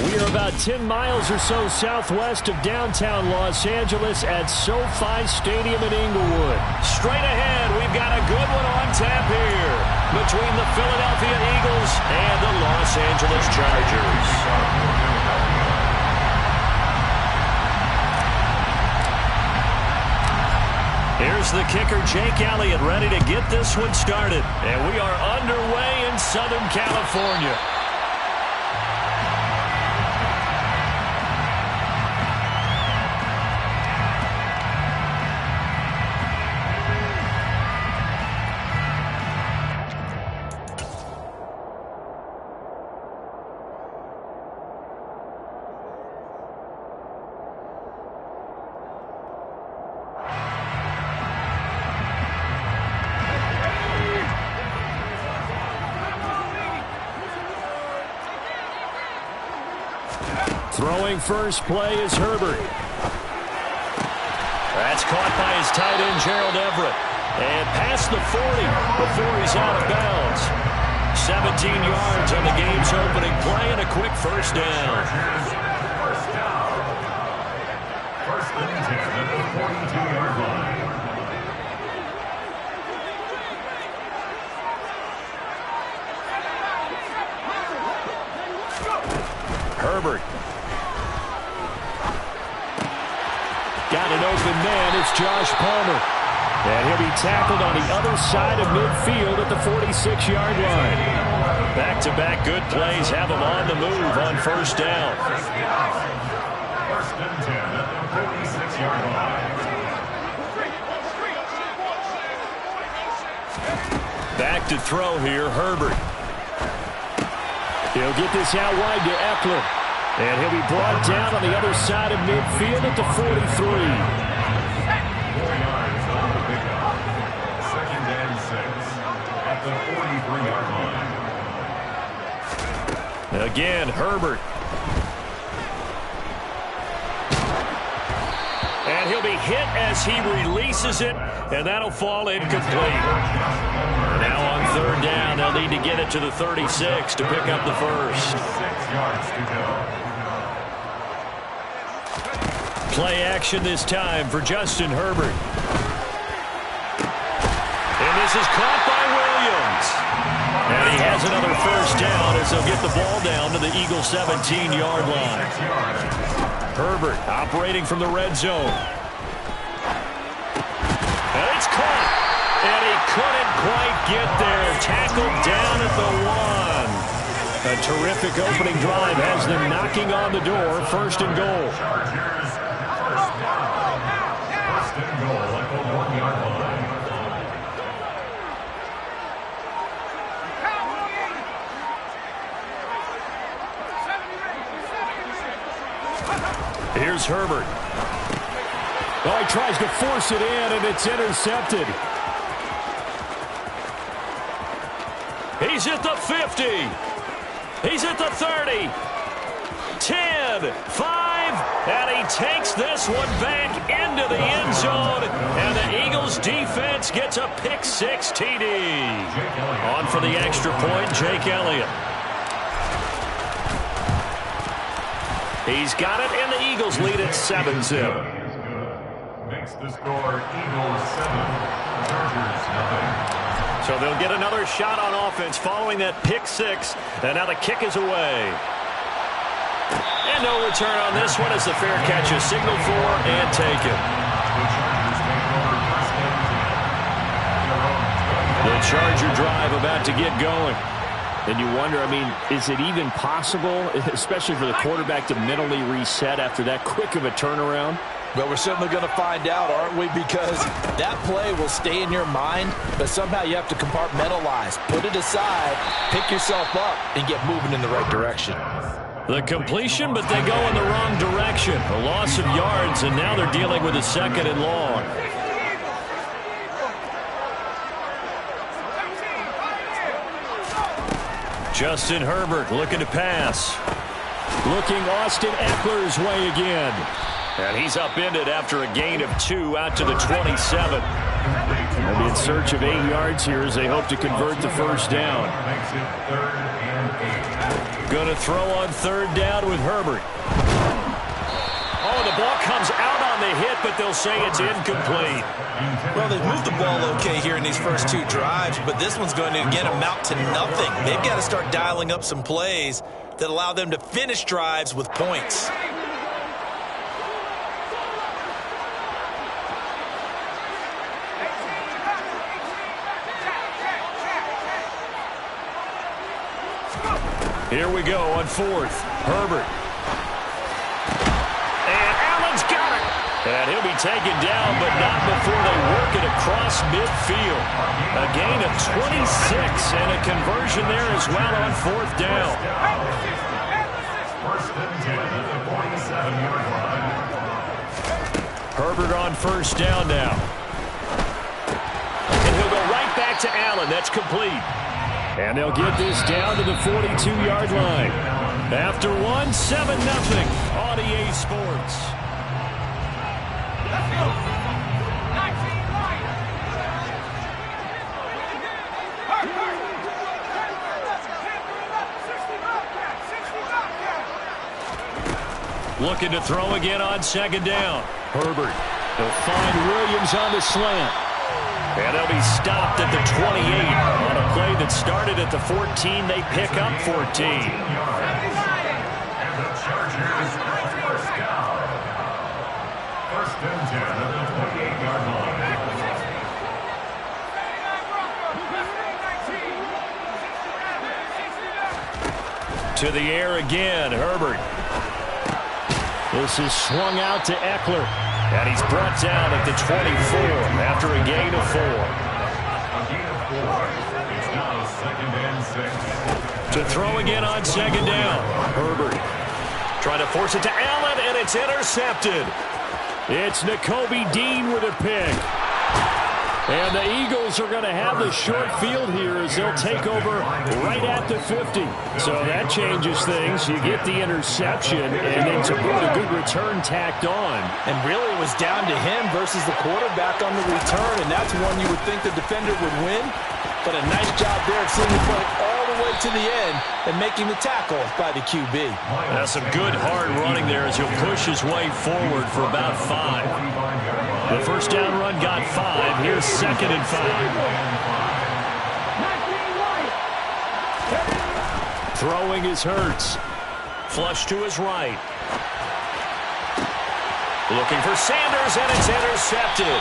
We are about 10 miles or so southwest of downtown Los Angeles at SoFi Stadium in Inglewood. Straight ahead, we've got a good one on tap here between the Philadelphia Eagles and the Los Angeles Chargers. Here's the kicker, Jake Elliott, ready to get this one started. And we are underway in Southern California. Throwing first play is Herbert. That's caught by his tight end, Gerald Everett. And past the 40 before he's out of bounds. 17 yards on the game's opening play and a quick first down. First and 10 at the 42-yard line. Herbert. Got an open man. It's Josh Palmer. And he'll be tackled on the other side of midfield at the 46-yard line. Back-to-back good plays have him on the move on first down. First and 10 at the 46-yard line. Back to throw here, Herbert. He'll get this out wide to Eckler. And he'll be brought down on the other side of midfield at the 43. 4 yards on the pickup. Second and 6 at the 43-yard line. Again, Herbert. And he'll be hit as he releases it, and that'll fall incomplete. Now on third down, they'll need to get it to the 36 to pick up the first. 6 yards to go. Play action this time for Justin Herbert. And this is caught by Williams. And he has another first down as they'll get the ball down to the Eagles' 17-yard line. Herbert operating from the red zone. And it's caught. And he couldn't quite get there. Tackled down at the 1. A terrific opening drive has them knocking on the door. First and goal. First and goal at the 1-yard line. Here's Herbert. Oh, he tries to force it in, and it's intercepted. He's at the 50. He's at the 30. 10, 5, and he takes this one back into the end zone, and the Eagles defense gets a pick-6 TD. On for the extra point, Jake Elliott. He's got it, and the Eagles lead at 7-0. Makes the score Eagles 7, Chargers 0. So they'll get another shot on offense following that pick-6, and now the kick is away. And no return on this one as the fair catch is signaled for and taken. The Charger drive about to get going. And you wonder, I mean, is it even possible, especially for the quarterback, to mentally reset after that quick of a turnaround? Well, we're certainly going to find out, aren't we? Because that play will stay in your mind, but somehow you have to compartmentalize, put it aside, pick yourself up, and get moving in the right direction. The completion, but they go in the wrong direction. A loss of yards, and now they're dealing with a second and long. Justin Herbert looking to pass. Looking Austin Eckler's way again. And he's upended after a gain of 2 out to the 27. They'll be in search of 8 yards here as they hope to convert the first down. Makes it 3rd and 8. Going to throw on third down with Herbert. Oh, the ball comes out on the hit, but they'll say it's incomplete. Well, they've moved the ball okay here in these first two drives, but this one's going to, again, amount to nothing. They've got to start dialing up some plays that allow them to finish drives with points. Here we go on fourth. Herbert. And Allen's got it. And he'll be taken down, but not before they work it across midfield. A gain of 26 and a conversion there as well on fourth down. First and 10 at the 47-yard line. Herbert on first down now. And he'll go right back to Allen. That's complete. And they'll get this down to the 42-yard line. After one, 7-0 on EA Sports. Looking to throw again on second down. Herbert. They'll find Williams on the slant. And they'll be stopped at the 28 on a play that started at the 14. They pick up 14. And the Chargers first down. First and 10 at the 28-yard line. To the air again, Herbert. This is swung out to Eckler. And he's brought down at the 24 after a gain of 4. It's now second and 6. To throw again on second down. Herbert trying to force it to Allen, and it's intercepted. It's Nakobe Dean with a pick. And the Eagles are going to have the short field here as they'll take over right at the 50. So that changes things. You get the interception, and then to put a good return tacked on. And really it was down to him versus the quarterback on the return, and that's one you would think the defender would win. But a nice job there of seeing the play all the way to the end and making the tackle by the QB. That's some good hard running there as he'll push his way forward for about 5. The first down run got 5. Here's second and 5. Throwing is Hurts. Flush to his right. Looking for Sanders, and it's intercepted.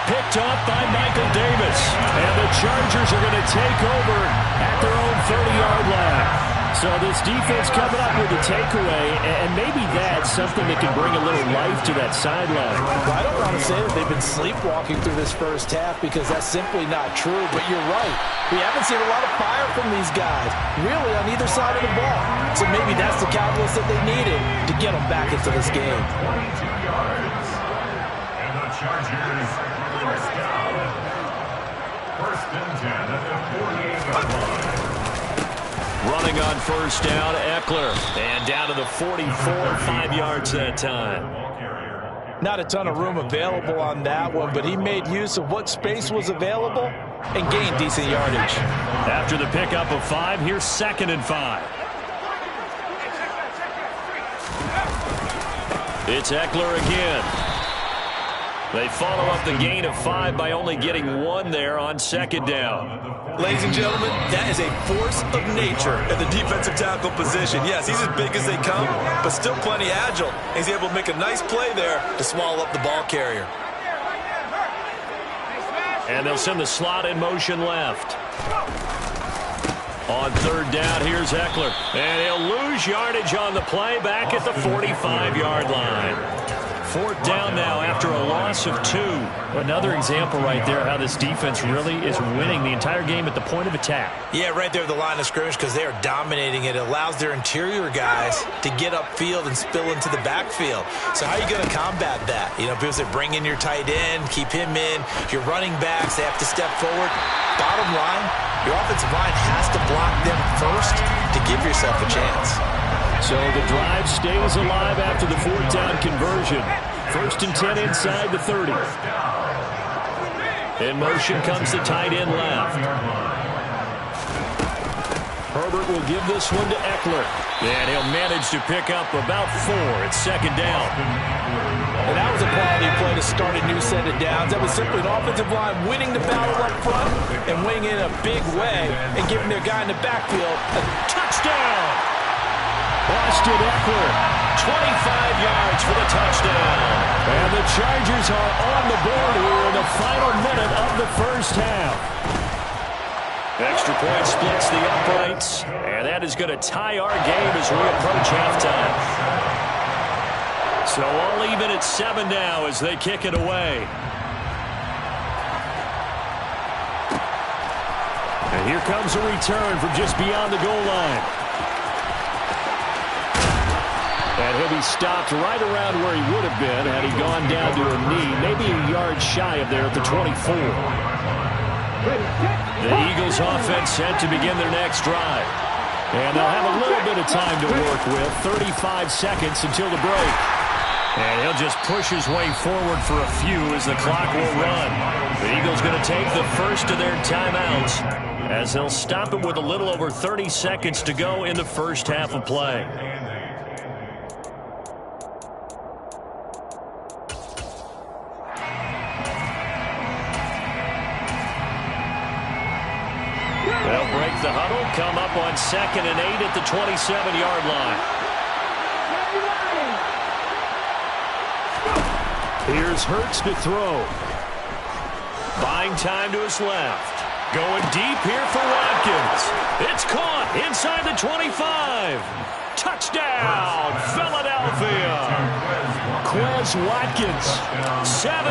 Picked up by Michael Davis. And the Chargers are going to take over at their own 30-yard line. So this defense coming up with a takeaway, and maybe that's something that can bring a little life to that sideline. Well, I don't want to say that they've been sleepwalking through this first half because that's simply not true, but you're right. We haven't seen a lot of fire from these guys, really, on either side of the ball. So maybe that's the catalyst that they needed to get them back into this game. 22 yards. And the Chargers first down. First and 10 at the 48-yard line. Running on first down, Eckler. And down to the 44, 5 yards that time. Not a ton of room available on that one, but he made use of what space was available and gained decent yardage. After the pickup of 5, here's second and 5. It's Eckler again. They follow up the gain of 5 by only getting 1 there on second down. Ladies and gentlemen, that is a force of nature at the defensive tackle position. Yes, he's as big as they come, but still plenty agile. He's able to make a nice play there to swallow up the ball carrier. And they'll send the slot in motion left. On third down, here's Eckler. And he'll lose yardage on the play back at the 45-yard line. Fourth down now after a loss of 2. Another example right there how this defense really is winning the entire game at the point of attack. Yeah, right there at the line of scrimmage because they are dominating it. It allows their interior guys to get upfield and spill into the backfield. So how are you going to combat that? You know, because they bring in your tight end, keep him in. Your running backs, they have to step forward. Bottom line, your offensive line has to block them first to give yourself a chance. So the drive stays alive after the fourth down conversion. First and 10 inside the 30. In motion comes the tight end left. Herbert will give this one to Eckler. And he'll manage to pick up about 4. It's second down. And that was a quality play to start a new set of downs. That was simply an offensive line winning the battle up front and winning in a big way and giving their guy in the backfield a touchdown. Austin Eckler, 25 yards for the touchdown. and the Chargers are on the board here in the final minute of the first half. Extra point splits the uprights, and that is going to tie our game as we approach halftime. So all even at 7 now as they kick it away. And here comes a return from just beyond the goal line. And he'll be stopped right around where he would have been had he gone down to a knee, maybe a yard shy of there at the 24. The Eagles offense set to begin their next drive. And they'll have a little bit of time to work with, 35 seconds until the break. And he'll just push his way forward for a few as the clock will run. The Eagles going to take the first of their timeouts as they'll stop it with a little over 30 seconds to go in the first half of play. They'll break the huddle, come up on 2nd and 8 at the 27-yard line. Here's Hurts to throw. Buying time to his left. Going deep here for Watkins. It's caught inside the 25. Touchdown, Philadelphia. Quez Watkins. 73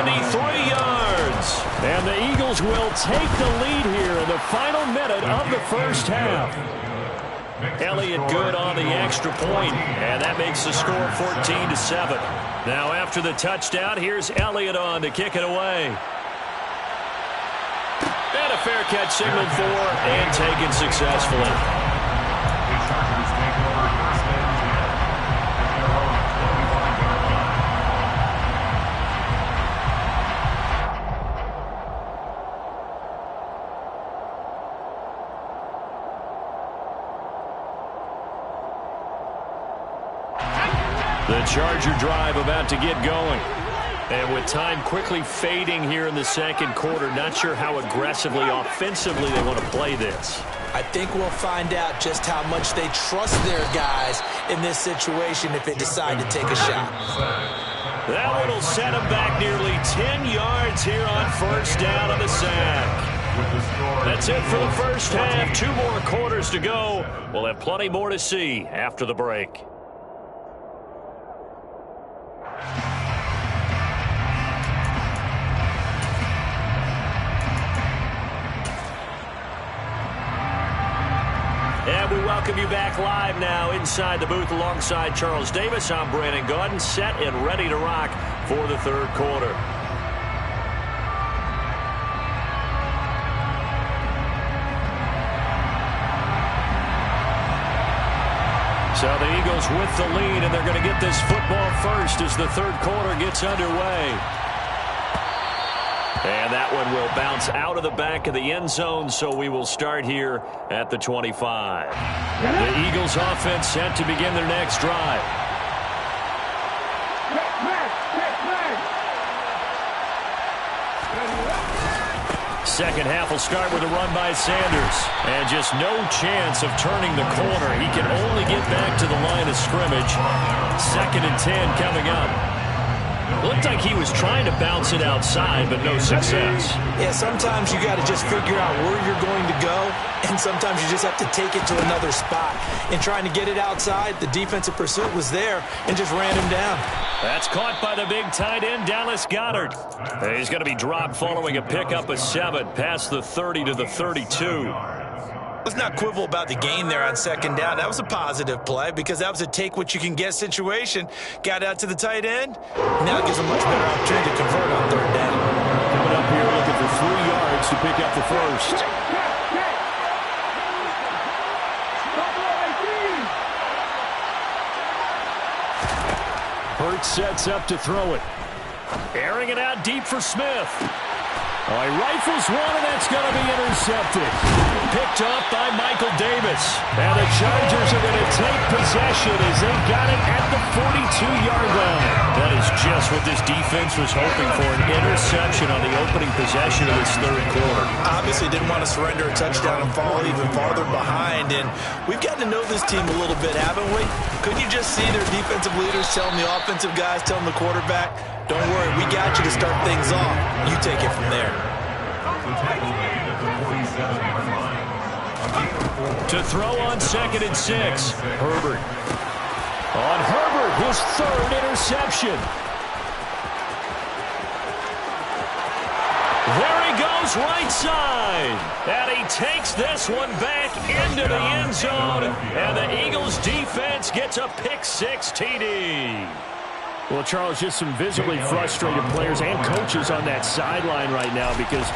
yards. And the Eagles will take the lead here in the final minute of the first half. Elliott good on the extra point, and that makes the score 14-7. Now after the touchdown, here's Elliott on to kick it away. And a fair catch signaled for and taken successfully. The Charger drive about to get going. And with time quickly fading here in the second quarter, not sure how aggressively, offensively they want to play this. I think we'll find out just how much they trust their guys in this situation if they decide to take a shot. That one will set them back nearly 10 yards here on first down on the sack. That's it for the first half. 2 more quarters to go. We'll have plenty more to see after the break. And we welcome you back live now inside the booth alongside Charles Davis. I'm Brandon Gaudin, set and ready to rock for the third quarter. So the Eagles with the lead, and they're going to get this football first as the third quarter gets underway. And that one will bounce out of the back of the end zone, so we will start here at the 25. The Eagles offense set to begin their next drive. Second half will start with a run by Sanders. And just no chance of turning the corner. He can only get back to the line of scrimmage. 2nd and 10 coming up. Looked like he was trying to bounce it outside, but no success. Yeah, sometimes you got to just figure out where you're going to go, and sometimes you just have to take it to another spot. And trying to get it outside, the defensive pursuit was there and just ran him down. That's caught by the big tight end, Dallas Goedert. He's going to be dropped following a pickup of 7 past the 30 to the 32. Let's not quibble about the gain there on 2nd down. That was a positive play because that was a take-what-you-can-get situation. Got out to the tight end. Now it gives a much better opportunity to convert on 3rd down. Coming up here looking for 3 yards to pick up the first. Hurts sets up to throw it. Airing it out deep for Smith. Oh, he rifles one, and that's going to be intercepted. Picked up by Michael Davis. And the Chargers are going to take possession as they got it at the 42-yard line. That is just what this defense was hoping for, an interception on the opening possession of this third quarter. Obviously didn't want to surrender a touchdown and fall even farther behind. And we've gotten to know this team a little bit, haven't we? Couldn't you just see their defensive leaders telling the offensive guys, telling the quarterback, don't worry, we got you to start things off. You take it from there. To throw on 2nd and 6. Herbert. On Herbert, his third interception. There he goes, right side. And he takes this one back into the end zone. And the Eagles defense gets a pick-6 TD. Well, Charles, just some visibly frustrated players and coaches on that sideline right now because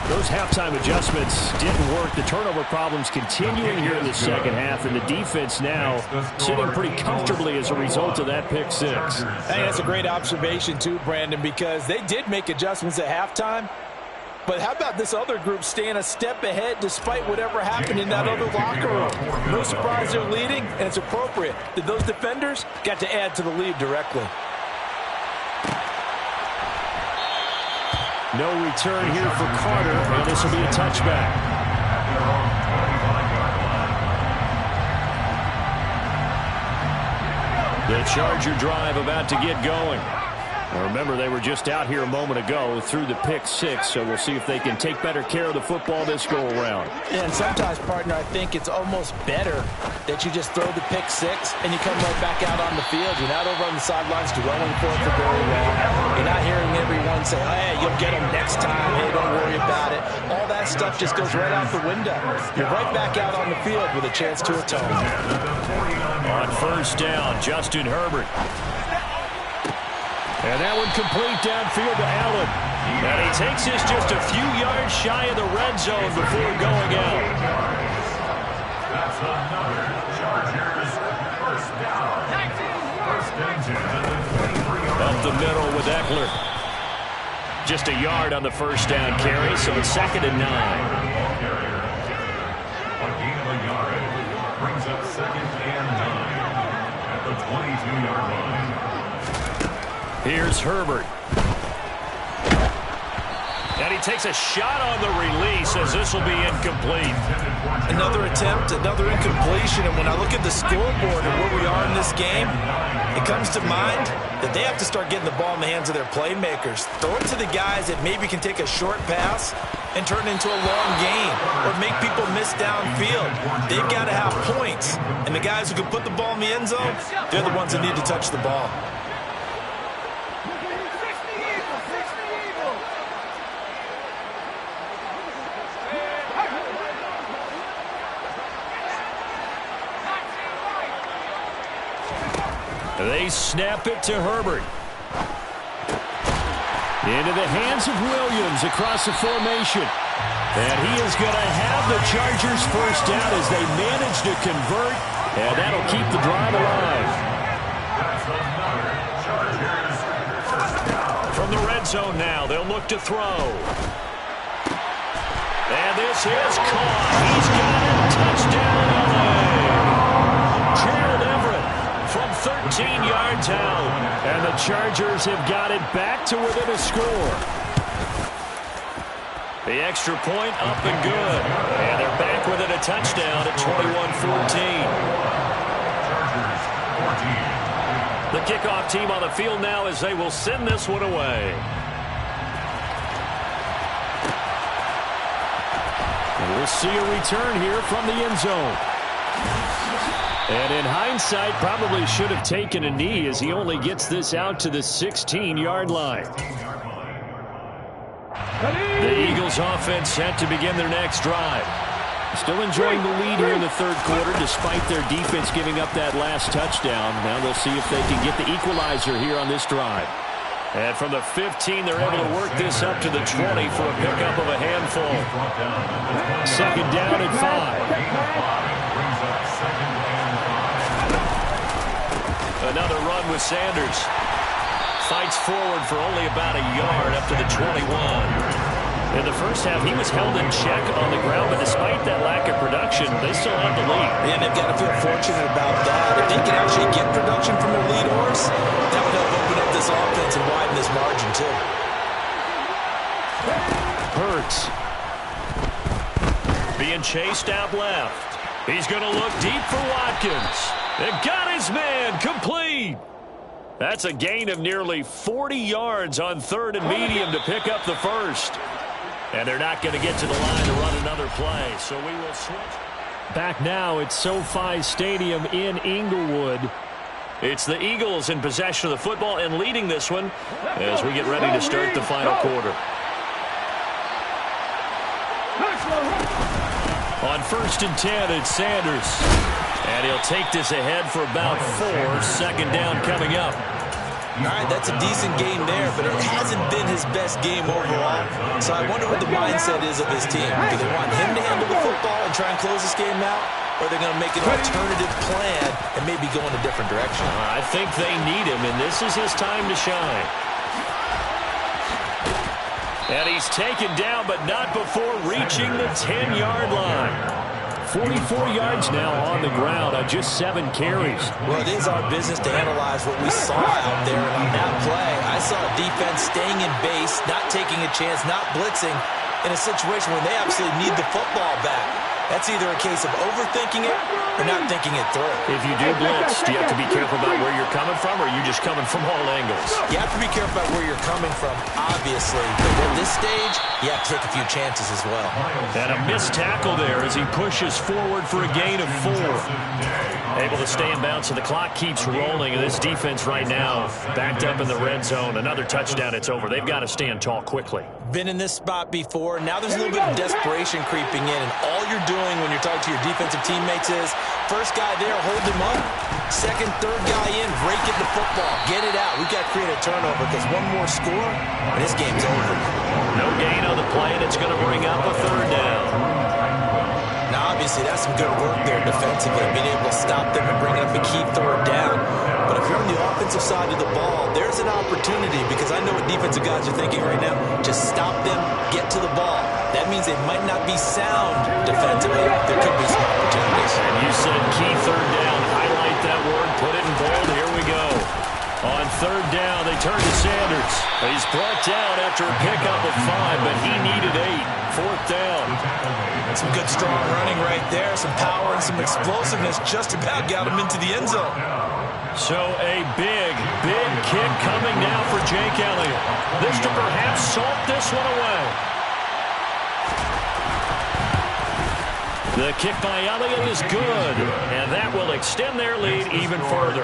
those halftime adjustments didn't work. The turnover problems continuing here in the second half, and the defense now sitting pretty comfortably as a result of that pick 6. I think that's a great observation too, Brandon, because they did make adjustments at halftime. But how about this other group staying a step ahead despite whatever happened in that other locker room? No surprise they're leading, and it's appropriate that those defenders got to add to the lead directly. No return here for Carter, and this will be a touchback. The Charger drive about to get going. Now remember, they were just out here a moment ago through the pick 6, so we'll see if they can take better care of the football this go-around. And sometimes, partner, I think it's almost better that you just throw the pick 6 and you come right back out on the field. You're not over on the sidelines dwelling for it for very long. You're not hearing everyone say, hey, you'll get them next time. Hey, don't worry about it. All that stuff just goes right out the window. You're right back out on the field with a chance to atone. On 1st down, Justin Herbert. And that one complete downfield to Allen. And he takes this just a few yards shy of the red zone before going out. That's another Chargers first down. First and 10 at the 23-yard line. Up the middle with Eckler. Just a yard on the first down carry, so it's 2nd and 9. A gain of a yard brings up 2nd and 9 at the 22-yard line. Here's Herbert. And he takes a shot on the release as this will be incomplete. Another attempt, another incompletion, and when I look at the scoreboard and where we are in this game, it comes to mind that they have to start getting the ball in the hands of their playmakers. Throw it to the guys that maybe can take a short pass and turn it into a long gain or make people miss downfield. They've got to have points, and the guys who can put the ball in the end zone, they're the ones that need to touch the ball. They snap it to Herbert. Into the hands of Williams across the formation. And he is going to have the Chargers first down as they manage to convert. And that'll keep the drive alive. From the red zone now, they'll look to throw. And this is caught. He's got it. Touchdown, LA. Gerald Everett from 13 yards out. And the Chargers have got it back to within a score. The extra point up and good. And they're back within a touchdown at 21-14. The kickoff team on the field now as they will send this one away. And we'll see a return here from the end zone. And in hindsight, probably should have taken a knee as he only gets this out to the 16-yard line. The Eagles offense set to begin their next drive. Still enjoying the lead here in the third quarter despite their defense giving up that last touchdown. Now they'll see if they can get the equalizer here on this drive. And from the 15, they're able to work this up to the 20 for a pickup of a handful. Second down and 5. Another run with Sanders. Fights forward for only about a yard up to the 21. In the first half, he was held in check on the ground, but despite that lack of production, they still have the lead. And they've got to feel fortunate about that. If they can actually get production from their lead horse, that would help open up this offense and widen this margin, too. Hurts. Being chased out left. He's going to look deep for Watkins. It got his man complete. That's a gain of nearly 40 yards on 3rd and medium to pick up the first. And they're not going to get to the line to run another play, so we will switch. Back now at SoFi Stadium in Inglewood. It's the Eagles in possession of the football and leading this one as we get ready to start the final quarter. On 1st and 10, it's Sanders. And he'll take this ahead for about 4. 2nd down coming up. All right, that's a decent game there, but it hasn't been his best game overall. So I wonder what the mindset is of his team. Do they want him to handle the football and try and close this game out? Or are they going to make an alternative plan and maybe go in a different direction? I think they need him, and this is his time to shine. And he's taken down, but not before reaching the 10-yard line. 44 yards now on the ground on just 7 carries. Well, it is our business to analyze what we saw out there. And on that play, I saw a defense staying in base, not taking a chance, not blitzing in a situation where they absolutely need the football back. That's either a case of overthinking it or not thinking it through. If you do blitz, do you have to be careful about where you're coming from, or are you just coming from all angles? You have to be careful about where you're coming from, obviously. But at this stage, you have to take a few chances as well. And a missed tackle there as he pushes forward for a gain of 4. Able to stay in bounds, so the clock keeps rolling. And this defense right now backed up in the red zone. Another touchdown, it's over. They've got to stand tall quickly. Been in this spot before. Now there's a little bit of desperation creeping in. And all you're doing when you're talking to your defensive teammates is, first guy there, hold him up. Second, third guy in, break it the football. Get it out. We've got to create a turnover because one more score, and this game's over. No gain on the play, and it's going to bring up a 3rd down. Now, obviously, that's some good work there defensively, being able to stop them and bring up a key 3rd down. But if you're on the offensive side of the ball, there's an opportunity because I know what defensive guys are thinking right now. Just stop them, get to the ball. That means they might not be sound defensively. There could be some opportunities. And you said key 3rd down. Highlight that word, put it in bold. Here we go. On 3rd down, they turn to Sanders. He's brought down after a pickup of 5, but he needed 8. 4th down. Some good strong running right there. Some power and some explosiveness just about got him into the end zone. So a big kick coming now for Jake Elliott. This to perhaps salt this one away. The kick by Elliott is good, and that will extend their lead even further.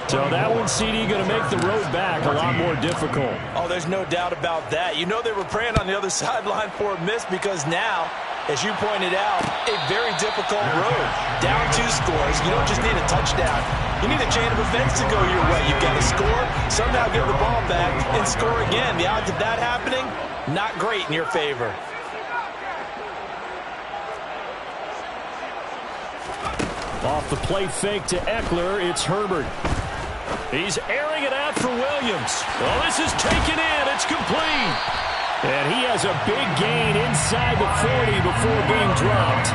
So that one, CD, going to make the road back a lot more difficult. Oh, there's no doubt about that. You know they were praying on the other sideline for a miss because now, as you pointed out, a very difficult road. Down 2 scores. You don't just need a touchdown. You need a chain of events to go your way. You've got to score, somehow get the ball back, and score again. The odds of that happening, not great in your favor. Off the play fake to Eckler, it's Herbert. He's airing it out for Williams. Oh, this is taken in. It's complete. And he has a big gain inside the 40 before being dropped.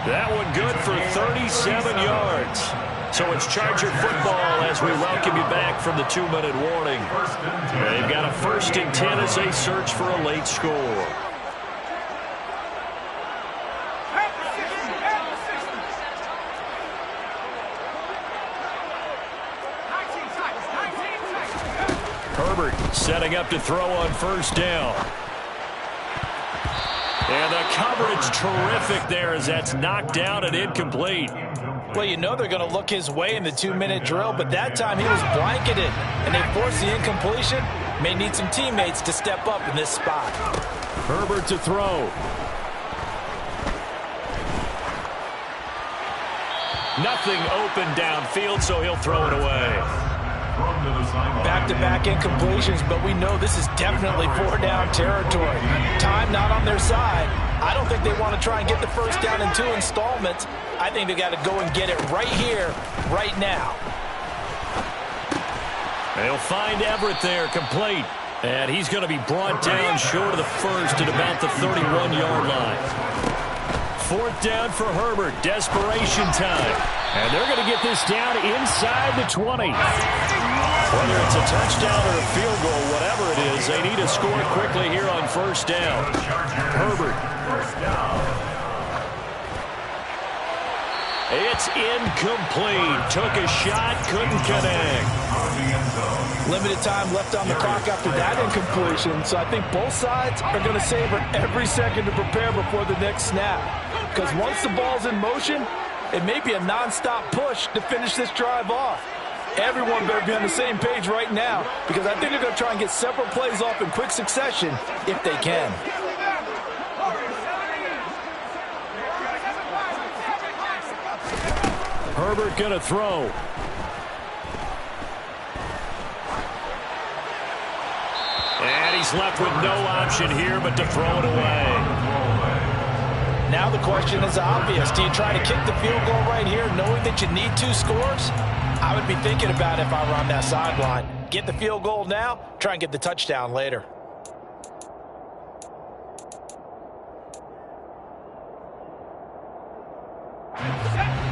That one good for 37 yards. So it's Charger football as we welcome you back from the 2-minute warning. They've got a 1st and 10 as they search for a late score. Herbert setting up to throw on 1st down. And the coverage terrific there as that's knocked down and incomplete. Well, you know they're going to look his way in the 2-minute drill, but that time he was blanketed, and they forced the incompletion. May need some teammates to step up in this spot. Herbert to throw. Nothing open downfield, so he'll throw it away. Back-to-back incompletions, but we know this is definitely 4-down territory. Time not on their side. I don't think they want to try and get the 1st down in 2 installments. I think they got to go and get it right here, right now. They'll find Everett there, complete. And he's going to be brought down short of the first at about the 31-yard line. Fourth down for Herbert. Desperation time. And they're going to get this down inside the 20. Whether it's a touchdown or a field goal, whatever it is, they need to score quickly here on first down. Herbert. It's incomplete. Took a shot, couldn't connect. Limited time left on the clock after that incompletion, so I think both sides are going to savor every second to prepare before the next snap. Because once the ball's in motion, it may be a nonstop push to finish this drive off. Everyone better be on the same page right now, because I think they're going to try and get several plays off in quick succession if they can. Herbert going to throw. And he's left with no option here but to throw it away. Now the question is obvious. Do you try to kick the field goal right here knowing that you need 2 scores? I would be thinking about it if I were on that sideline. Get the field goal now, try and get the touchdown later.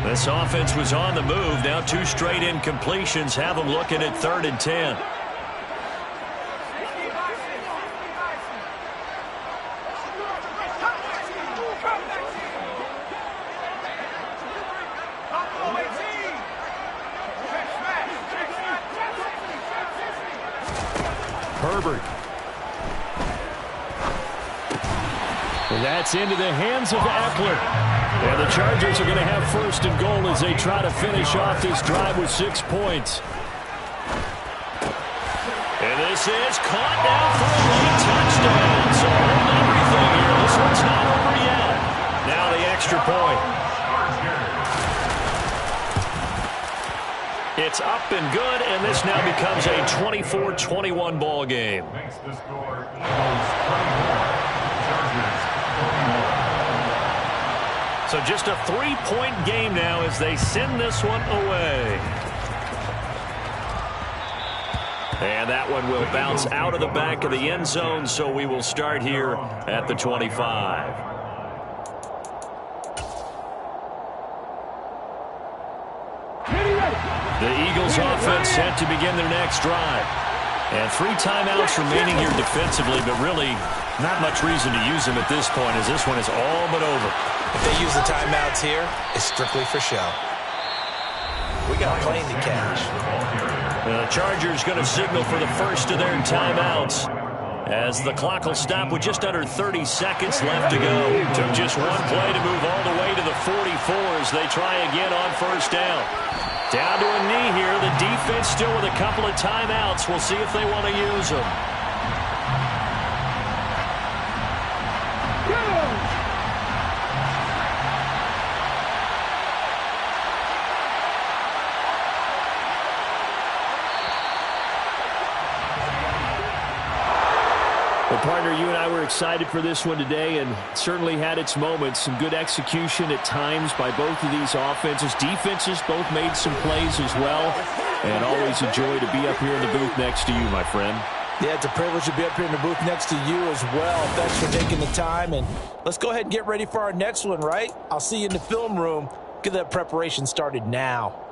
This offense was on the move. Now 2 straight incompletions have them looking at 3rd and 10. Herbert. And that's into the hands of Eckler. And the Chargers are going to have 1st and goal as they try to finish off this drive with 6 points. And this is caught now for a late touchdown. So hold everything here. This one's not over yet. Now the extra point. It's up and good, and this now becomes a 24-21 ball game. Makes the score Eagles 24, Chargers 21. So just a 3-point game now as they send this one away. And that one will bounce out of the back of the end zone, so we will start here at the 25. The Eagles offense set to begin their next drive. And 3 timeouts remaining here defensively, but really not much reason to use them at this point as this one is all but over. If they use the timeouts here, it's strictly for show. We got a plane to catch. The Chargers going to signal for the first of their timeouts as the clock will stop with just under 30 seconds left to go. Took just one play to move all the way to the 44 as they try again on first down. Down to a knee here. The defense still with a couple of timeouts. We'll see if they want to use them. Well, partner, you and I were excited for this one today and certainly had its moments. Some good execution at times by both of these offenses. Defenses both made some plays as well. And always a joy to be up here in the booth next to you, my friend. Yeah, it's a privilege to be up here in the booth next to you as well. Thanks for taking the time. And let's go ahead and get ready for our next one, right? I'll see you in the film room. Get that preparation started now.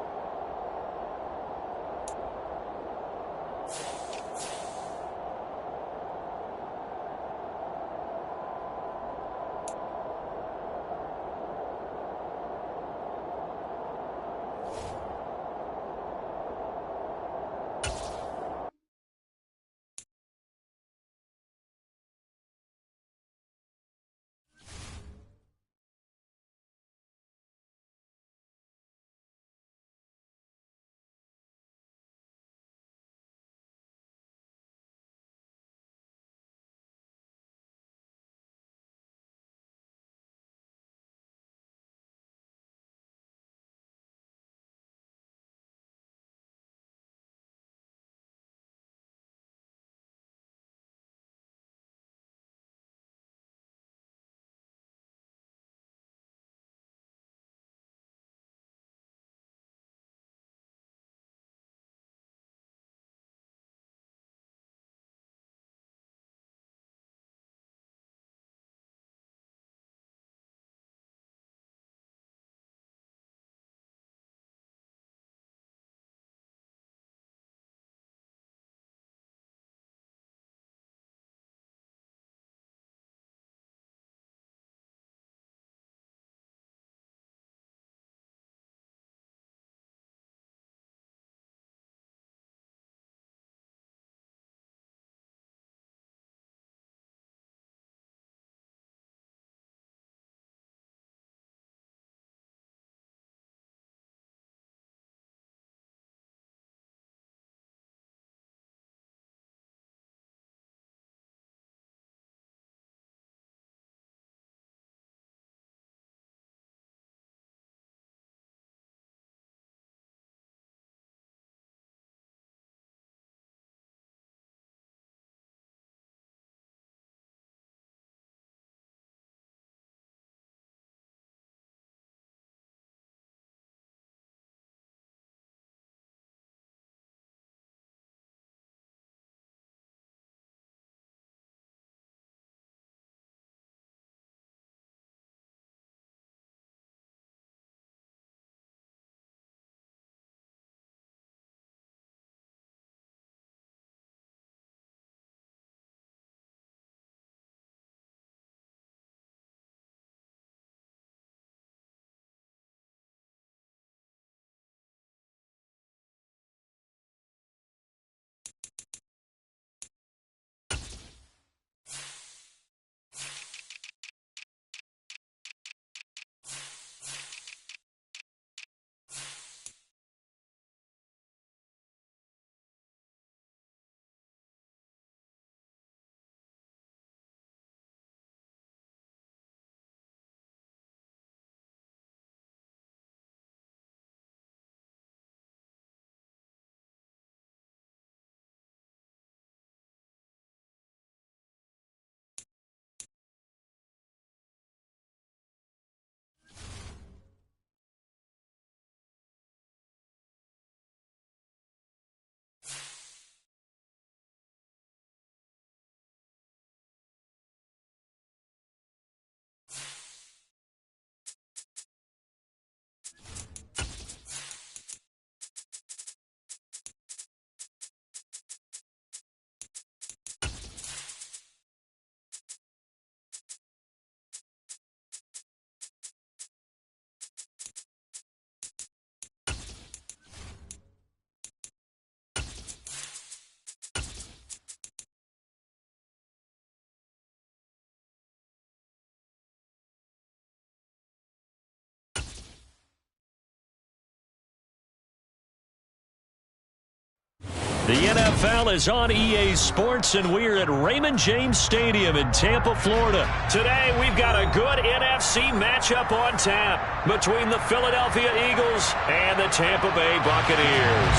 The NFL is on EA Sports, and we're at Raymond James Stadium in Tampa, Florida. Today, we've got a good NFC matchup on tap between the Philadelphia Eagles and the Tampa Bay Buccaneers.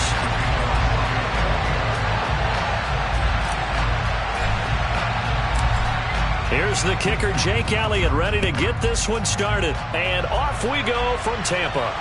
Here's the kicker, Jake Elliott, ready to get this one started. And off we go from Tampa.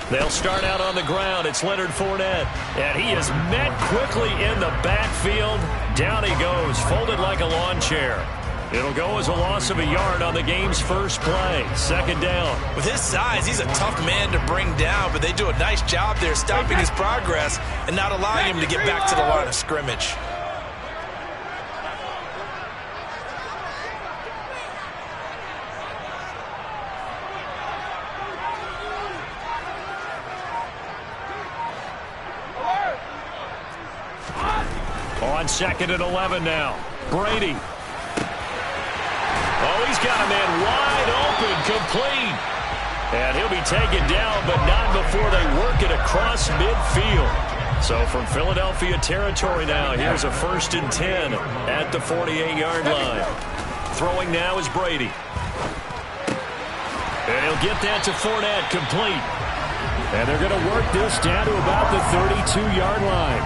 They'll start out on the ground. It's Leonard Fournette. And he is met quickly in the backfield. Down he goes, folded like a lawn chair. It'll go as a loss of a yard on the game's first play. Second down. With his size, he's a tough man to bring down, but they do a nice job there stopping his progress and not allowing him to get back to the line of scrimmage. On 2nd and 11 now. Brady. Oh, he's got a man wide open, complete. And he'll be taken down, but not before they work it across midfield. So from Philadelphia territory now, here's a 1st and 10 at the 48-yard line. Throwing now is Brady. And he'll get that to Fournette, complete. And they're going to work this down to about the 32-yard line.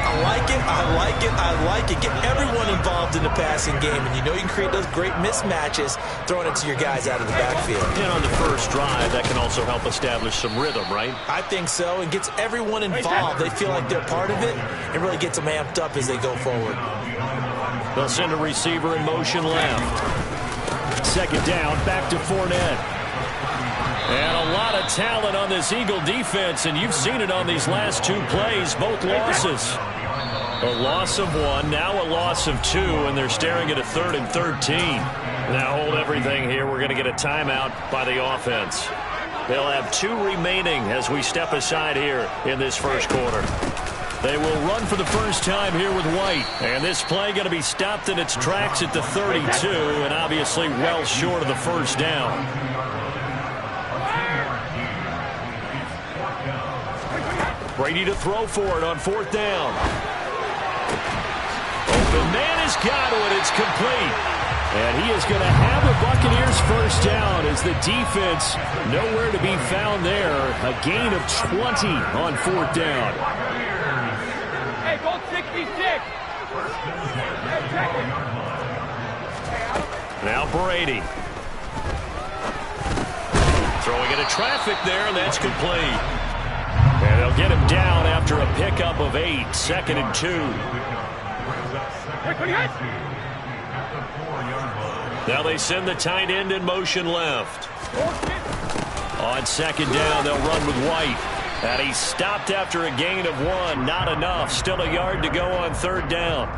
I like it, I like it, I like it. Get everyone involved in the passing game, and you know you can create those great mismatches throwing it to your guys out of the backfield. And on the first drive, that can also help establish some rhythm, right? I think so, and gets everyone involved. They feel like they're part of it, and really gets them amped up as they go forward. They'll send a receiver in motion left. Second down, back to Fournette. And a lot of talent on this Eagle defense, and you've seen it on these last two plays, both losses. A loss of 1, now a loss of 2, and they're staring at a 3rd and 13. Now hold everything here. We're going to get a timeout by the offense. They'll have 2 remaining as we step aside here in this first quarter. They will run for the first time here with White. And this play going to be stopped in its tracks at the 32, and obviously well short of the first down. Brady to throw for it on 4th down. Open man has got it. It's complete. And he is going to have the Buccaneers first down as the defense nowhere to be found there. A gain of 20 on 4th down. Hey, go 66. Now Brady. Throwing into traffic there, and that's complete. And they'll get him down after a pickup of 8. 2nd and 2. Now they send the tight end in motion left. On 2nd down, they'll run with White. And he's stopped after a gain of 1. Not enough. Still a yard to go on 3rd down.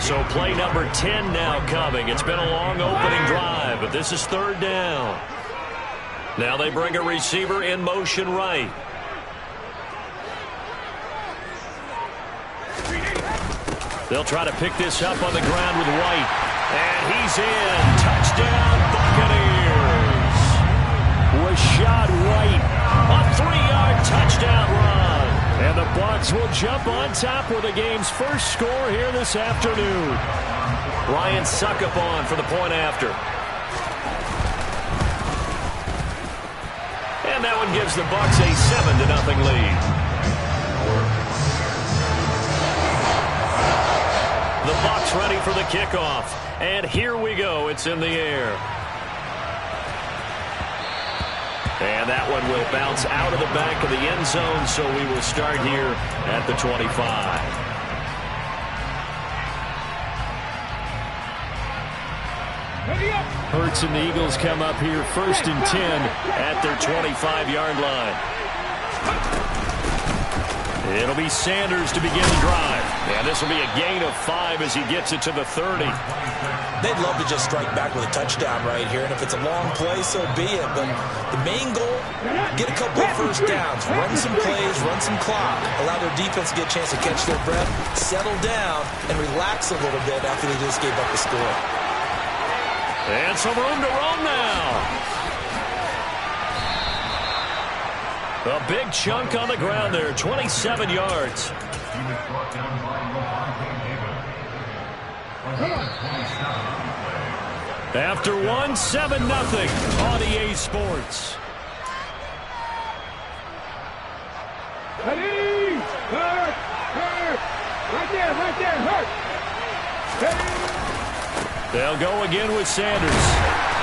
So play number 10 now coming. It's been a long opening drive, but this is 3rd down. Now they bring a receiver in motion right. They'll try to pick this up on the ground with White. And he's in. Touchdown, Buccaneers. Rashad White. A 3-yard touchdown run. And the Bucs will jump on top with the game's first score here this afternoon. Ryan Suckup on for the point after. And that one gives the Bucs a 7-0 lead. The Bucs ready for the kickoff. And here we go. It's in the air. And that one will bounce out of the back of the end zone, so we will start here at the 25. Hurts and the Eagles come up here 1st and 10 at their 25-yard line. It'll be Sanders to begin the drive. And this will be a gain of 5 as he gets it to the 30. They'd love to just strike back with a touchdown right here. And if it's a long play, so be it. But the main goal, get a couple of first downs. Run some plays, run some clock. Allow their defense to get a chance to catch their breath, settle down, and relax a little bit after they just gave up the score. And some room to roam now. A big chunk on the ground there, 27 yards. After 1, 7-0 on EA Sports. Ready? Hurt! Right there, hurt! They'll go again with Sanders.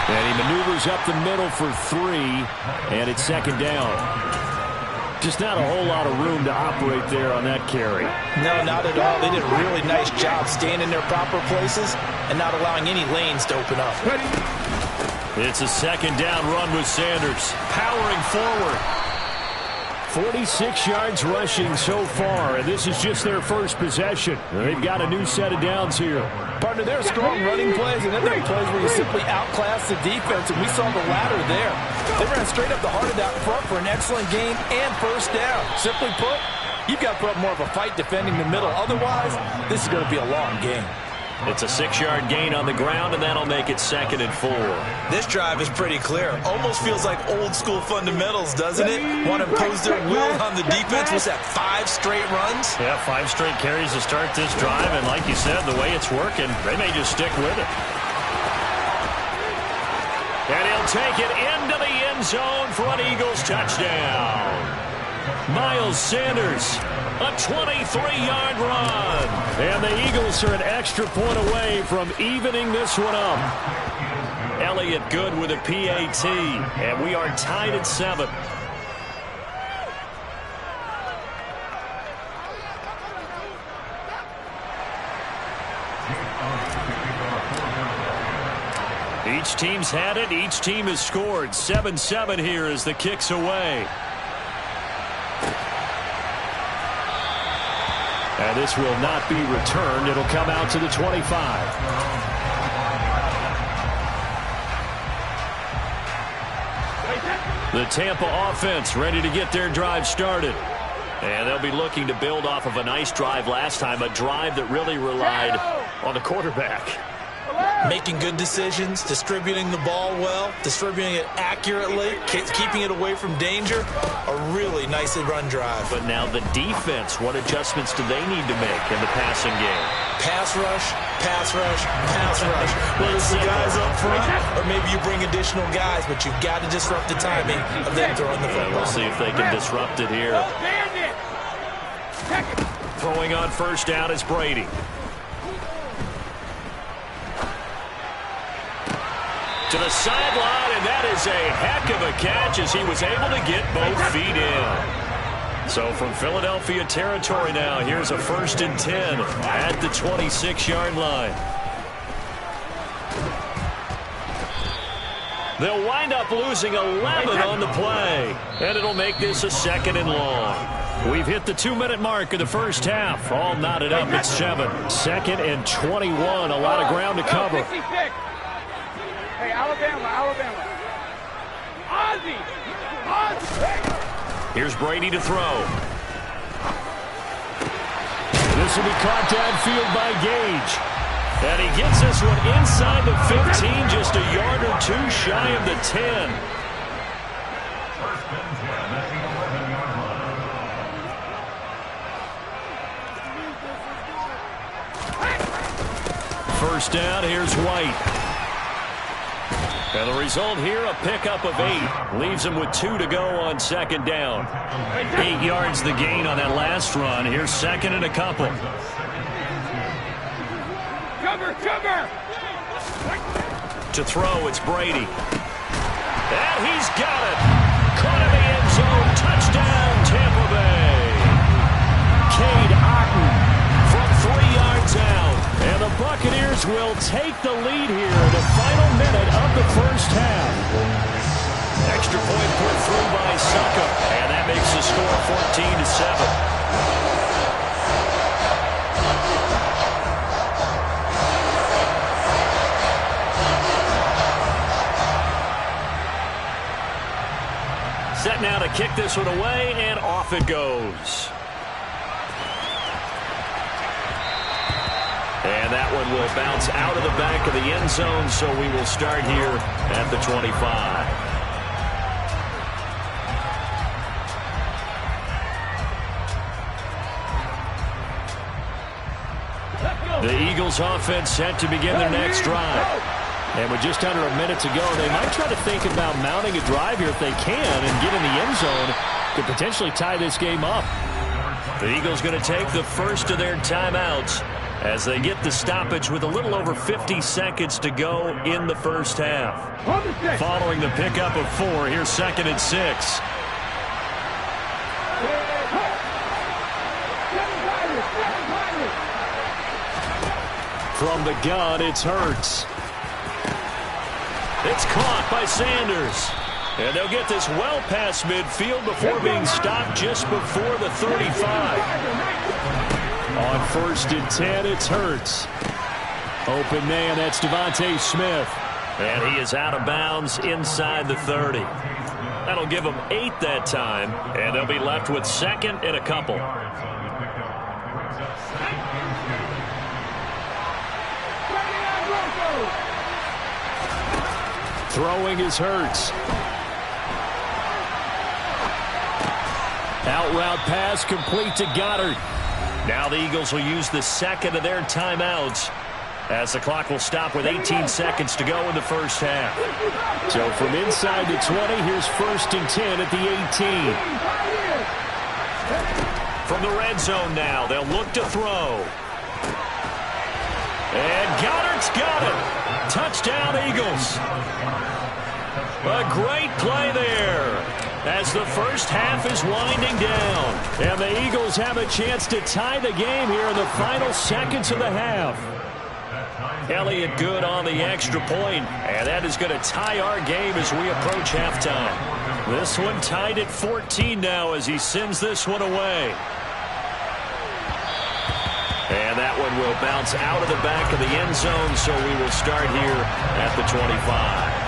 And he maneuvers up the middle for 3, and it's 2nd down. Just not a whole lot of room to operate there on that carry. No, not at all. They did a really nice job staying in their proper places and not allowing any lanes to open up. It's a 2nd down run with Sanders, powering forward. 46 yards rushing so far, and this is just their first possession. They've got a new set of downs here. Partner, there are strong running plays, and then there are plays where you simply outclass the defense, and we saw the latter there. They ran straight up the heart of that front for an excellent gain and first down. Simply put, you've got to put up more of a fight defending the middle. Otherwise, this is going to be a long game. It's a 6-yard gain on the ground, and that'll make it 2nd and 4. This drive is pretty clear. Almost feels like old-school fundamentals, doesn't it? Want to impose their will on the defense. What's that, 5 straight runs? Yeah, 5 straight carries to start this drive, and like you said, the way it's working, they may just stick with it. And he'll take it into the end zone for an Eagles touchdown. Miles Sanders, a 23-yard run. And the Eagles are an extra point away from evening this one up. Elliott good with a PAT, and we are tied at 7. Each team's had it. Each team has scored. 7-7 here as the kick's away. And this will not be returned. It'll come out to the 25. The Tampa offense ready to get their drive started. And they'll be looking to build off of a nice drive last time, a drive that really relied on the quarterback. Making good decisions, distributing the ball well, distributing it accurately, keeping it away from danger. A really nicely run drive. But now the defense, what adjustments do they need to make in the passing game? Pass rush, pass rush, pass rush. Whether it's the guys up front or maybe you bring additional guys, but you've got to disrupt the timing of them throwing the football. We'll see if they can disrupt it here. Throwing on first down is Brady. To the sideline, and that is a heck of a catch as he was able to get both feet in. So from Philadelphia territory now, here's a 1st and 10 at the 26-yard line. They'll wind up losing 11 on the play, and it'll make this a 2nd and long. We've hit the 2-minute mark of the first half. All knotted up at 7. 2nd and 21, a lot of ground to cover. Hey, Alabama. Ozzie. Here's Brady to throw. This will be caught downfield by Gage. And he gets this one inside the 15, just a yard or 2 shy of the 10. First down, here's White. And the result here, a pickup of 8. Leaves him with 2 to go on 2nd down. 8 yards the gain on that last run. Here's 2nd and a couple. Cover! To throw, it's Brady. And he's got it. Caught in the end zone. Touchdown, Tampa Bay. Cade Otton from 3 yards out. And the Buccaneers will take the lead here in the final minute put through by Suckup, and that makes the score 14-7. Set now to kick this one away, and off it goes. And that one will bounce out of the back of the end zone, so we will start here at the 25. The Eagles offense set to begin their next drive. And with just under a minute to go, they might try to think about mounting a drive here if they can and get in the end zone to potentially tie this game up. The Eagles going to take the first of their timeouts as they get the stoppage with a little over 50 seconds to go in the first half. Following the pickup of 4, here's 2nd and 6. From the gun, it's Hurts. It's caught by Sanders. And they'll get this well past midfield before being stopped just before the 35. On 1st and 10, it's Hurts. Open man, that's Devontae Smith. And he is out of bounds inside the 30. That'll give them 8 that time, and they'll be left with 2nd and a couple. Throwing is Hurts. Out route pass complete to Goddard. Now the Eagles will use the 2nd of their timeouts as the clock will stop with 18 seconds to go in the first half. So from inside the 20, here's 1st and 10 at the 18. From the red zone now, they'll look to throw. And Goddard's got it. Touchdown, Eagles. A great play there as the first half is winding down. And the Eagles have a chance to tie the game here in the final seconds of the half. Elliott good on the extra point, and that is going to tie our game as we approach halftime. This one tied at 14 now as he sends this one away. And that one will bounce out of the back of the end zone, so we will start here at the 25.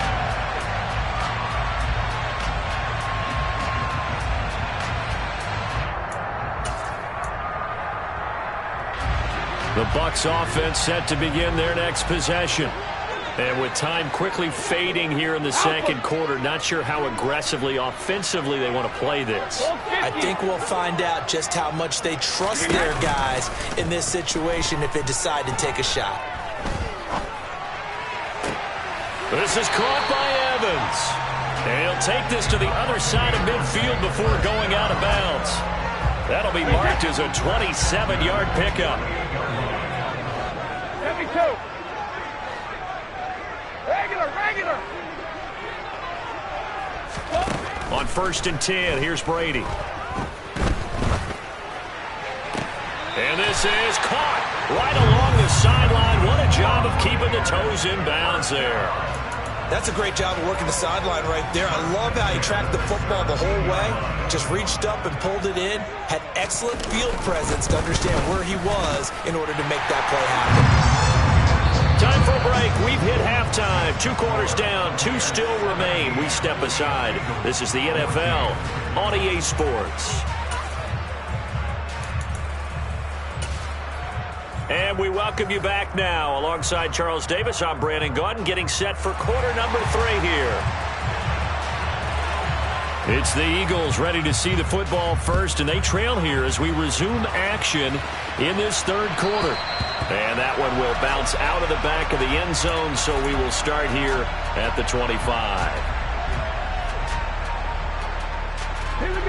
The Bucs offense set to begin their next possession. And with time quickly fading here in the second quarter, not sure how aggressively, offensively they want to play this. I think we'll find out just how much they trust their guys in this situation if they decide to take a shot. This is caught by Evans. And he'll take this to the other side of midfield before going out of bounds. That'll be marked as a 27-yard pickup. Regular. On 1st and 10, here's Brady. And this is caught right along the sideline. What a job of keeping the toes in bounds there. That's a great job of working the sideline right there. I love how he tracked the football the whole way. Just reached up and pulled it in. Had excellent field presence to understand where he was in order to make that play happen. Time for a break. We've hit halftime. 2 quarters down. 2 still remain. We step aside. This is the NFL on EA Sports. And we welcome you back now. Alongside Charles Davis, I'm Brandon Gaudin, getting set for quarter number 3 here. It's the Eagles ready to see the football first, and they trail here as we resume action in this third quarter. And that one will bounce out of the back of the end zone, so we will start here at the 25.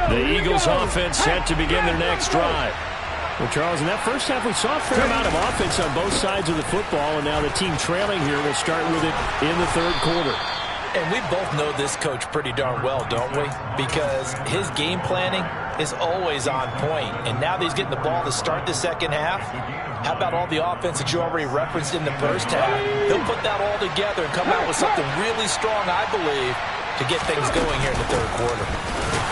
The Eagles offense set to begin their next drive. Well, Charles, in that first half, we saw a fair amount of offense on both sides of the football, and now the team trailing here will start with it in the third quarter. And we both know this coach pretty darn well, don't we? Because his game planning is always on point. And now that he's getting the ball to start the second half, how about all the offense that you already referenced in the first half? He'll put that all together and come out with something really strong, I believe, to get things going here in the third quarter.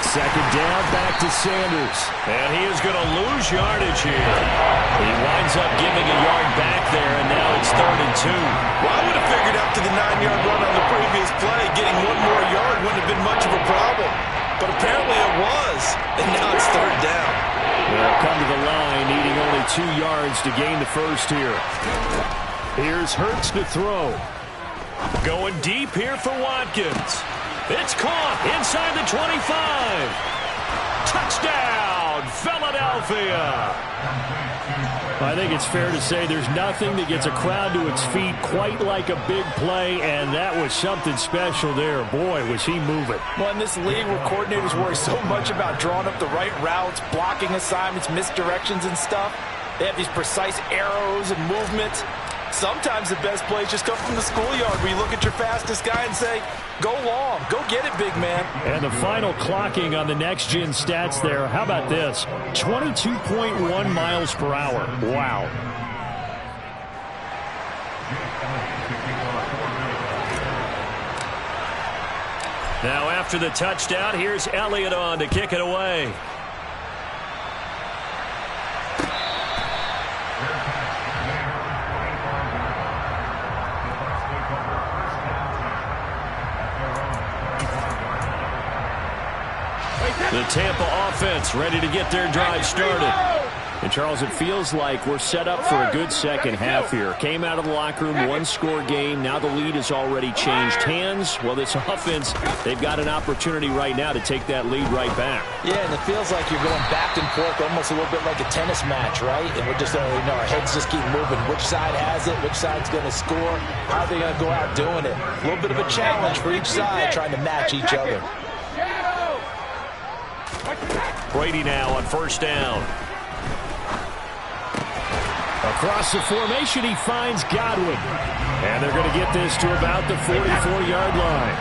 Second down, back to Sanders. And he is going to lose yardage here. He winds up giving a yard back there, and now it's 3rd and 2. Well, I would have figured after the 9-yard run on the previous play, getting one more yard wouldn't have been much of a problem. But apparently it was, and now it's 3rd down. They'll come to the line, needing only 2 yards to gain the first here. Here's Hurts to throw. Going deep here for Watkins. It's caught inside the 25. Touchdown, Philadelphia. I think it's fair to say there's nothing that gets a crowd to its feet quite like a big play, and that was something special there. Boy, was he moving. Well, in this league where coordinators worry so much about drawing up the right routes, blocking assignments, misdirections and stuff, they have these precise arrows and movements. Sometimes the best plays just come from the schoolyard where you look at your fastest guy and say, go long, go get it, big man. And the final clocking on the next-gen stats there, how about this? 22.1 miles per hour. Wow. Now after the touchdown, here's Elliott on to kick it away. The Tampa offense ready to get their drive started. And, Charles, it feels like we're set up for a good second half here. Came out of the locker room, one-score game. Now the lead has already changed hands. Well, this offense, they've got an opportunity right now to take that lead right back. Yeah, and it feels like you're going back and forth, almost a little bit like a tennis match, right? And we're just, our heads just keep moving. Which side has it? Which side's going to score? How are they going to go out doing it? A little bit of a challenge for each side, trying to match each other. Brady now on 1st down. Across the formation, he finds Godwin. And they're going to get this to about the 44-yard line.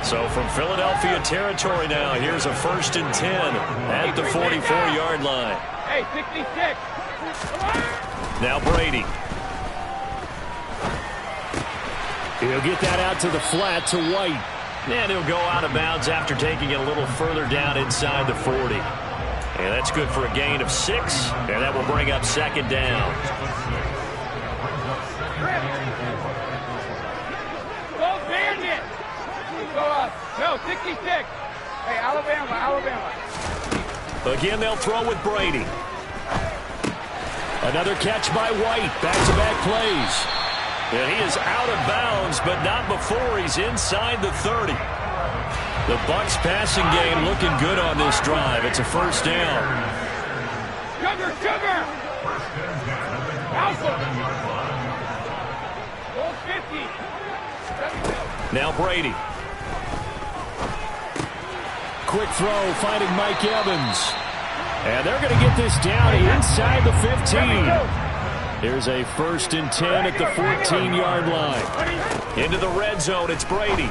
So from Philadelphia territory now, here's a 1st and 10 at the 44-yard line. Hey, 66. Now Brady. He'll get that out to the flat to White. And he'll go out of bounds after taking it a little further down inside the 40. And that's good for a gain of 6, and that will bring up 2nd down. Go Bandit. Go up. No, 66. Hey, Alabama. Again, they'll throw with Brady. Another catch by White. Back-to-back plays. And he is out of bounds, but not before he's inside the 30. The Bucs passing game looking good on this drive. It's a 1st down. Sugar. Alpha. 50. Now Brady. Quick throw, finding Mike Evans. And they're going to get this down inside the 15. Here's a 1st and 10 at the 14-yard line. Into the red zone, it's Brady.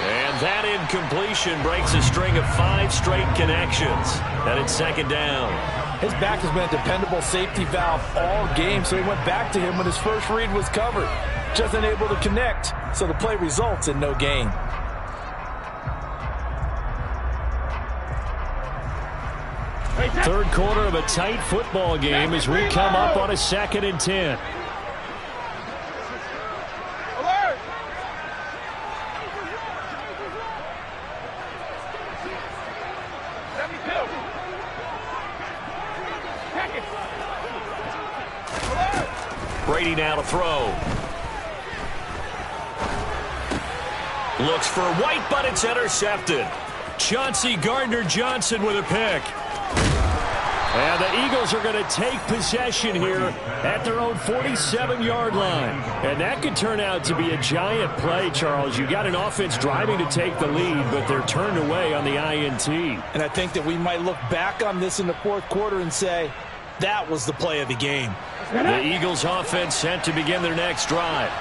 And that incompletion breaks a string of 5 straight connections. And it's 2nd down. His back has been a dependable safety valve all game, so he went back to him when his first read was covered. Just unable to connect, so the play results in no gain. Third quarter of a tight football game as we come up on a 2nd and 10. Alert. Brady now to throw. Looks for White, but it's intercepted. Chauncey Gardner-Johnson with a pick. And the Eagles are going to take possession here at their own 47-yard line. And that could turn out to be a giant play, Charles. You got an offense driving to take the lead, but they're turned away on the INT. And I think that we might look back on this in the 4th quarter and say, that was the play of the game. The Eagles offense set to begin their next drive.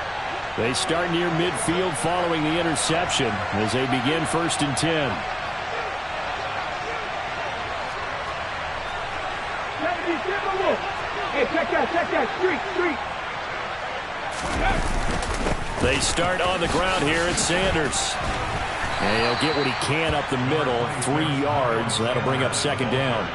They start near midfield following the interception as they begin 1st and 10. Hey, check that, street. They start on the ground here at Sanders. And he'll get what he can up the middle, 3 yards. That'll bring up second down.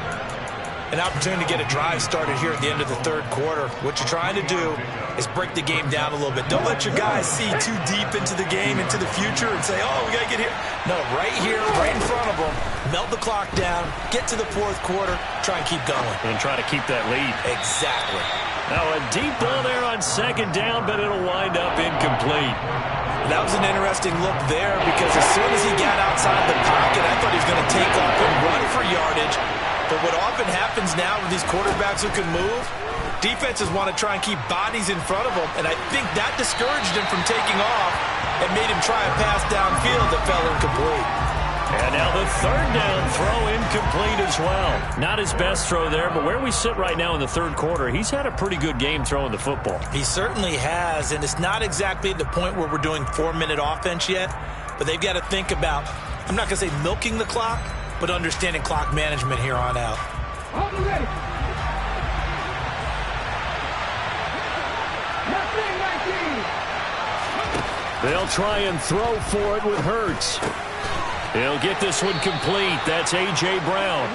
An opportunity to get a drive started here at the end of the third quarter. What you're trying to do is break the game down a little bit. Don't let your guys see too deep into the game, into the future, and say, oh, we got to get here. No, right here, right in front of them, melt the clock down, get to the fourth quarter, try and keep going. And try to keep that lead. Exactly. Now a deep ball there on second down, but it'll wind up incomplete. That was an interesting look there because as soon as he got outside the pocket, I thought he was going to take off and run for yardage. But what often happens now with these quarterbacks who can move, defenses want to try and keep bodies in front of them, and I think that discouraged him from taking off and made him try a pass downfield that fell incomplete. And now the third down throw incomplete as well. Not his best throw there, but where we sit right now in the third quarter, he's had a pretty good game throwing the football. He certainly has, and it's not exactly at the point where we're doing 4-minute offense yet, but they've got to think about, I'm not going to say milking the clock, but understanding clock management here on out. Hold it ready. 19. They'll try and throw for it with Hurts. He'll get this one complete. That's A.J. Brown.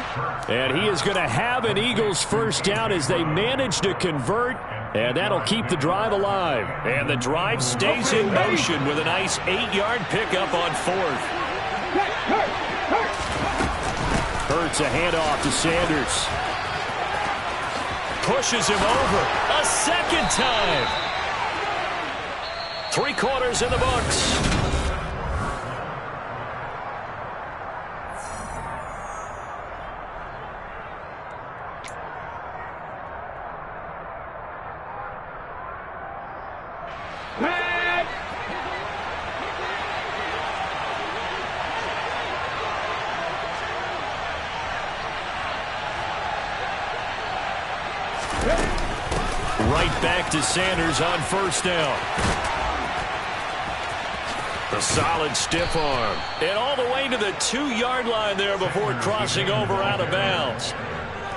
And he is going to have an Eagles first down as they manage to convert, and that'll keep the drive alive. And the drive stays in motion with a nice 8-yard pickup on fourth. Hurts a handoff to Sanders. Pushes him over a second time. 3 quarters in the books. Right back to Sanders on first down. A solid stiff arm. And all the way to the 2-yard line there before crossing over out of bounds.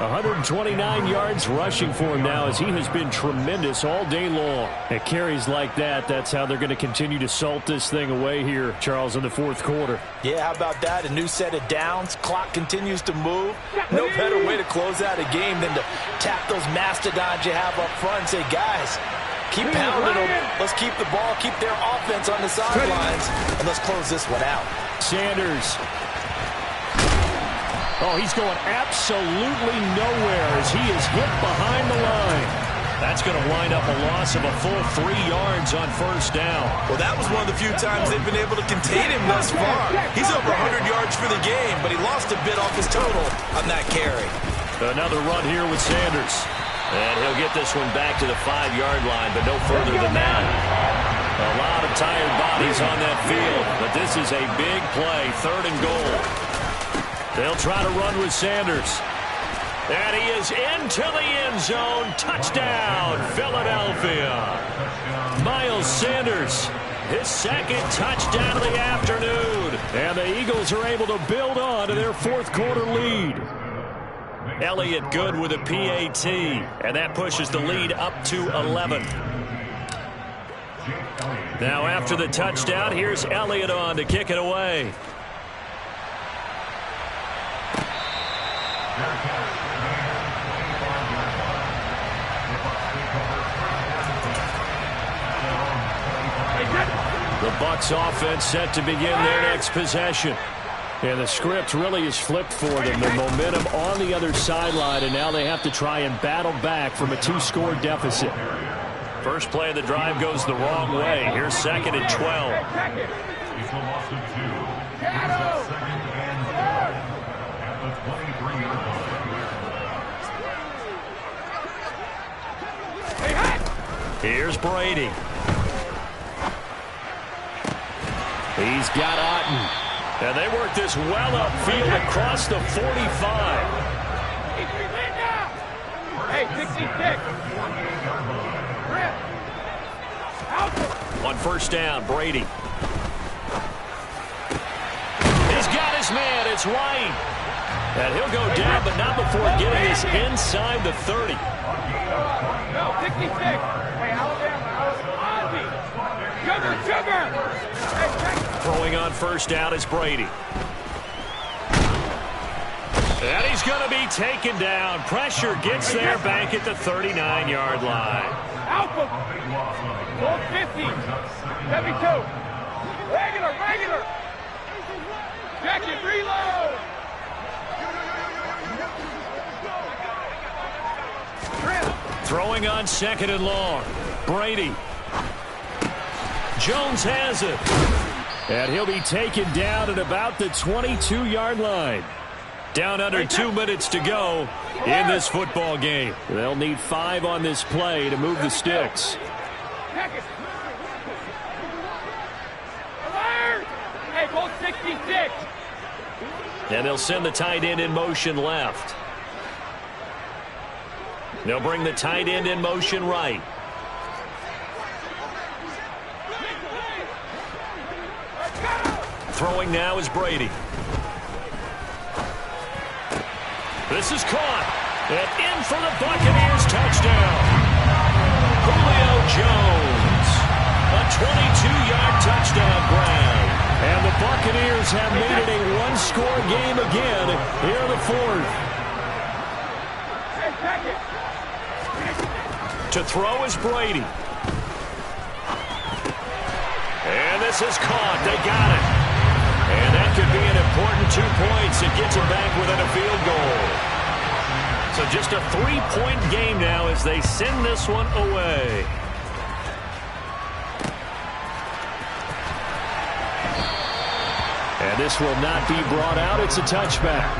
129 yards rushing for him now as he has been tremendous all day long. At carries like that, that's how they're going to continue to salt this thing away here, Charles, in the fourth quarter. Yeah, how about that? A new set of downs. Clock continues to move. No better way to close out a game than to tap those mastodons you have up front and say, guys, keep pounding them. Let's keep the ball, keep their offense on the sidelines, and let's close this one out. Sanders. Oh, he's going absolutely nowhere as he is hit behind the line. That's going to wind up a loss of a full 3 yards on first down. Well, that was one of the few times they've been able to contain him thus far. He's over 100 yards for the game, but he lost a bit off his total on that carry. Another run here with Sanders. And he'll get this one back to the 5-yard line, but no further than that. A lot of tired bodies on that field, but this is a big play, 3rd and goal. They'll try to run with Sanders. And he is into the end zone. Touchdown, Philadelphia. Miles Sanders, his 2nd touchdown of the afternoon. And the Eagles are able to build on to their fourth quarter lead. Elliott good with a PAT. And that pushes the lead up to 11. Now after the touchdown, here's Elliott on to kick it away. The Bucs offense set to begin their next possession. And the script really is flipped for them. The momentum on the other sideline, and now they have to try and battle back from a 2-score deficit. First play of the drive goes the wrong way. Here's 2nd and 12. It's a loss of 2. Here's a 2nd and 12 at the 23-yard line. Here's Brady. He's got Otten. And they work this well upfield across the 45. Hey, 66. On first down, Brady. He's got his man. It's White. And he'll go down, but not before getting this inside the 30. No, 66. Hey, Alabama. Ozzy. Sugar. Hey, check. Throwing on first down is Brady. And he's going to be taken down. Pressure gets there back at the 39-yard line. Alpha. 450. 72. Regular. Jacket, reload. Throwing on second and long. Brady. Jones has it. And he'll be taken down at about the 22-yard line. Down under 2 minutes to go in this football game. They'll need 5 on this play to move the sticks. Alert! Hey, go 66. And they'll send the tight end in motion left. They'll bring the tight end in motion right. Throwing now is Brady. This is caught. And in for the Buccaneers touchdown. Julio Jones. A 22-yard touchdown grab. And the Buccaneers have made it a one-score game again here in the fourth. To throw is Brady. And this is caught. They got it. And that could be an important 2 points. It gets them back within a field goal. So just a 3-point game now as they send this one away. And this will not be brought out. It's a touchback.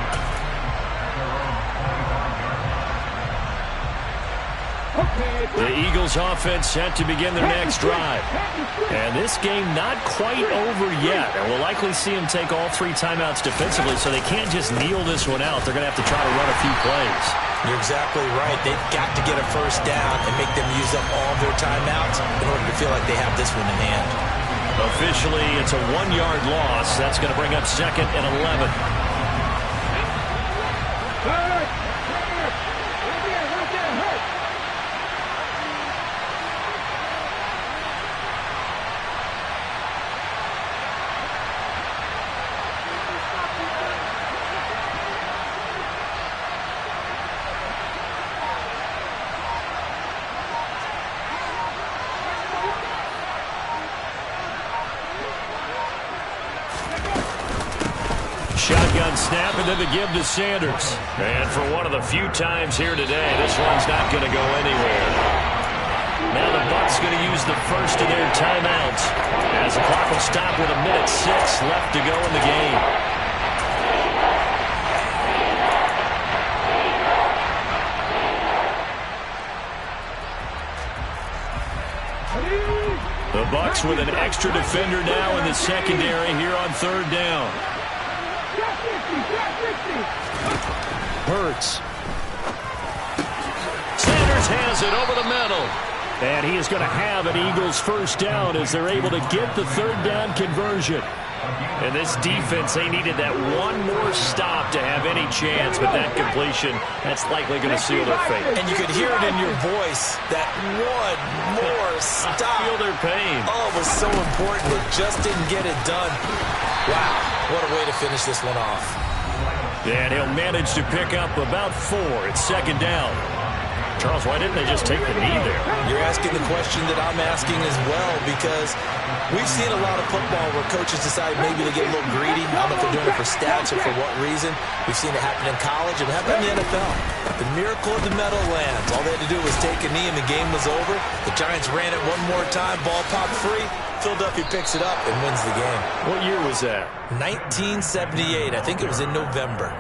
The Eagles offense set to begin their next drive. And this game not quite over yet. And we'll likely see them take all 3 timeouts defensively, so they can't just kneel this one out. They're going to have to try to run a few plays. You're exactly right. They've got to get a first down and make them use up all their timeouts in order to feel like they have this one in hand. Officially, it's a 1-yard loss. That's going to bring up 2nd and 11. Shotgun snap and then the give to Sanders. And for one of the few times here today, this one's not going to go anywhere. Now the Bucs going to use the first of their timeouts as the clock will stop with 1:06 left to go in the game. The Bucs with an extra defender now in the secondary here on 3rd down. Hurts. Sanders has it over the middle. And he is going to have an Eagles first down as they're able to get the 3rd down conversion. And this defense, they needed that one more stop to have any chance, but that completion, that's likely going to seal their fate. And you could hear it in your voice, that one more stop. Feel their pain. Oh, it was so important. It just didn't get it done. Wow, what a way to finish this one off. And he'll manage to pick up about 4. It's 2nd down. Charles, why didn't they just take the knee there? You're asking the question that I'm asking as well, because we've seen a lot of football where coaches decide maybe to get a little greedy. I don't know if they're doing it for stats or for what reason. We've seen it happen in college and it happened in the NFL. The miracle of the medal lands. All they had to do was take a knee and the game was over. The Giants ran it one more time. Ball popped free. Philadelphia picks it up and wins the game. What year was that? 1978. I think it was in November.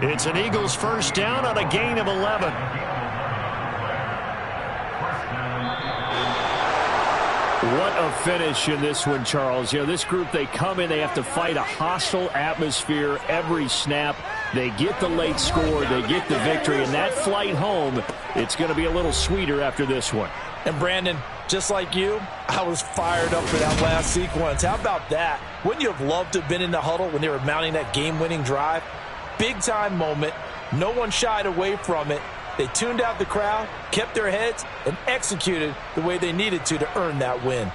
It's an Eagles first down on a gain of 11. What a finish in this one, Charles. You know, this group, they come in, they have to fight a hostile atmosphere every snap. They get the late score, they get the victory, and that flight home, it's going to be a little sweeter after this one. And Brandon, just like you, I was fired up for that last sequence. How about that? Wouldn't you have loved to have been in the huddle when they were mounting that game-winning drive? Big-time moment. No one shied away from it. They tuned out the crowd, kept their heads, and executed the way they needed to earn that win.